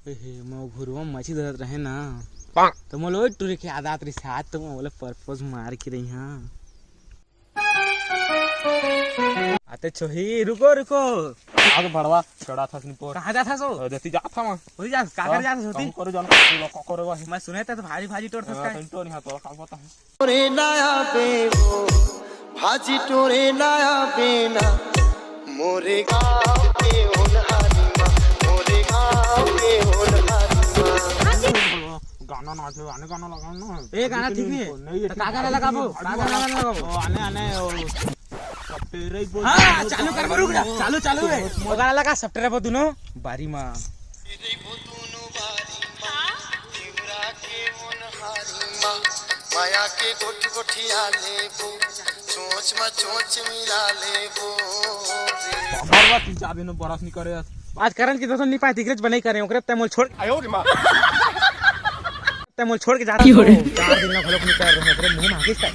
मैं घुरुआ मछली धरत रहे ना तो मोलो टूरे के आदत रही साथ तो मैं बोले परपोज मार के रही हां आते छोही रुको रुको आगे बढ़वा चढ़ा था सिन पर कहां जाथा सो देती जा था मैं होई जा का कर जाथा होती करो जानो को करे वही मैं सुने था तो भाजी भाजी टोर था तो नहीं तो का पता है टोरे नया बेवो भाजी टोरे नया बेना मोरे गाँव के होनहारी माँ मोरे गाँव के होनहारी माँ गाना नाच आने गाना लगाओ ना ए गाना ठीक नहीं है तो का गाना लगाबो का गाना लगाबो आने आने तेरे ही बोल हां चालू कर रुक जा चालू चालू है वो गाना लगा सफ्टवेयर पर दोनों बारी मां तेरे वो दोनों बारी माँ तिवरा के होनहारी माँ माया के गोठ गोठिया लेबो चोंच में चोंच मिला लेबो भरवा तीन चार दिन बरस नहीं करे आज करण की दोस्तों नहीं पाए तिगरेज बनाई करे ओकरे तमोल छोड़ आयो रे मां तमोल छोड़ के जाता 4 दिन में भलो नहीं कर रहे हैं मुंह में आगे